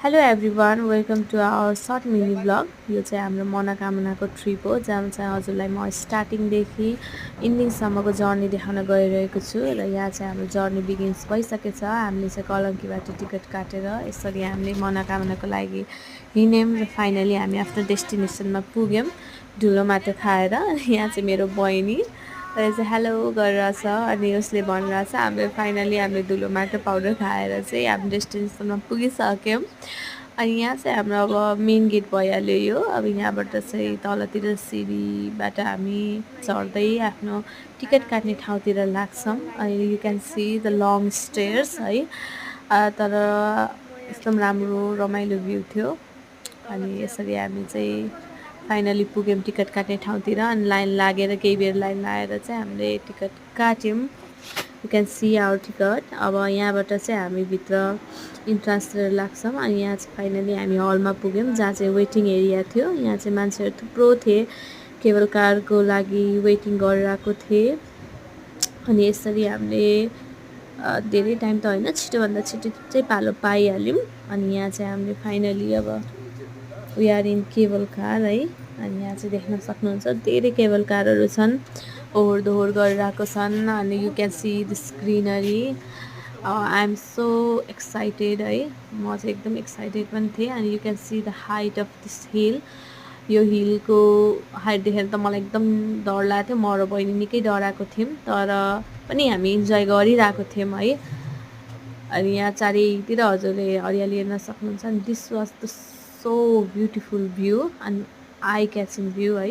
Hello everyone welcome to our short mini blog. यो चाहिँ हाम्रो मनोकामनाको ट्रिप हो जहाँ चाहिँ हजुरलाई म स्टार्टिङदेखि इन्डिङसम्मको जर्नी देखाउन गइरहेको छु र यहाँ चाहिँ हाम्रो जर्नी बिगिन्स भइसकेछ। हामीले चाहिँ कलङ्कीबाट टिकट काटेर यसरी हामीले मनोकामनाको लागि हिँड्यौँ र फाइनली हामी आफ्नो डेस्टिनेसनमा पुग्यौँ ढुलो माटो खाएर। यहाँ चाहिँ मेरो बहिनी र चाहिँ हेलो गरिरहेछ अनि उसले भनिरहेछ हामीले धुलो माटो पाउडर खाएर चाहिँ हाम्रो डेस्टिनेसनमा पुगिसक्यौँ। अनि यहाँ चाहिँ हाम्रो अब मेन गेट भइहाल्यो यो। अब यहाँबाट चाहिँ तलतिर सिडीबाट हामी चढ्दै आफ्नो टिकट काट्ने ठाउँतिर लाग्छौँ। अनि you can see the long stairs है। तर एकदम राम्रो रमाइलो भ्यू थियो। अनि यसरी हामी चाहिँ फाइनली पुग्यौँ टिकट काट्ने ठाउँतिर। अनि लाइन लागेर केही बेर लाइन लागेर चाहिँ हामीले टिकट काट्यौँ। You can see our ticket. अब यहाँबाट चाहिँ हामी भित्र इन्ट्रान्सतिर लाग्छौँ। अनि यहाँ चाहिँ फाइनली हामी हलमा पुग्यौँ जहाँ चाहिँ वेटिङ एरिया थियो। यहाँ चाहिँ मान्छेहरू थुप्रो थिए, केबल कारको लागि वेटिङ गरिरहेको थिए। अनि यसरी हामीले धेरै टाइम त होइन, छिटोभन्दा छिटो चाहिँ पालो पाइहाल्यौँ। अनि यहाँ चाहिँ हामीले फाइनली अब we are in cable car है। अनि यहाँ चाहिँ देख्न सक्नुहुन्छ धेरै केबल कारहरू छन्, ओहोर दोहोर गरिरहेको छन्। अनि you can see this greenery. I am so excited है, म चाहिँ एकदम एक्साइटेड पनि थिएँ। अनि you can see the height of this hill. यो हिलको हाइट देखेर त मलाई एकदम डर लाग्थ्यो। म र बहिनी निकै डराएको थियौँ, तर पनि हामी इन्जोय गरिरहेको थियौँ है। अनि यहाँ चारैतिर हजुरले हरियाली हेर्न सक्नुहुन्छ। अनि this was the so beautiful view and I catching view है।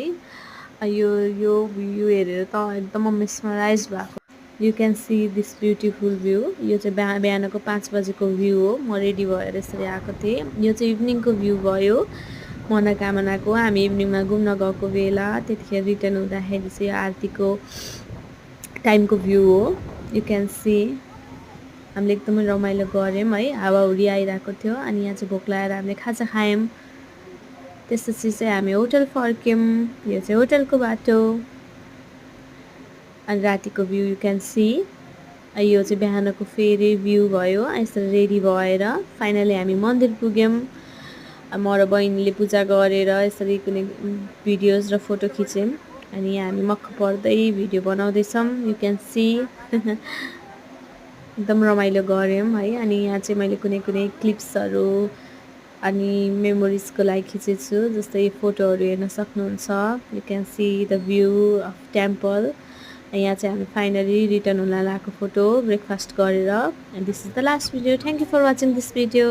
यो भ्यू हेरेर त एकदम मेस्मराइज भएको। You can see this beautiful view. यो चाहिँ बिहानको 5 बजेको भ्यू हो। म रेडी भएर यसरी आएको थिएँ। यो चाहिँ इभिनिङको भ्यू भयो मनोकामनाको। हामी इभिनिङमा घुम्न गएको बेला त्यतिखेर रिटर्न हुँदाखेरि चाहिँ आरतीको टाइमको भ्यू हो। यु क्यान सी हामीले एकदमै रमाइलो गऱ्यौँ है। हावाहुरी आइरहेको थियो। अनि यहाँ चाहिँ भोक लागेर हामीले खाजा खायौँ। त्यसपछि चाहिँ हामी होटल फर्क्यौँ। यो चाहिँ होटलको बाटो। अनि रातिको भ्यू यु क्यान सी। यो चाहिँ बिहानको फेरि भ्यू भयो। यसरी रेडी भएर फाइनली हामी मन्दिर पुग्यौँ। म र बहिनीले पूजा गरेर यसरी कुनै भिडियोज र फोटो खिच्यौँ। अनि हामी मक्ख पर्दै भिडियो बनाउँदैछौँ। यु क्यान सी एकदम रमाइलो गऱ्यौँ है। अनि यहाँ चाहिँ मैले कुनै क्लिप्सहरू अनि मेमोरिजको लागि खिचेको छु, जस्तै फोटोहरू हेर्न सक्नुहुन्छ। You can see the view of temple. यहाँ चाहिँ हामी फाइनली रिटर्न हुन लागेको फोटो ब्रेकफास्ट गरेर। And this is the last video. Thank you for watching this video.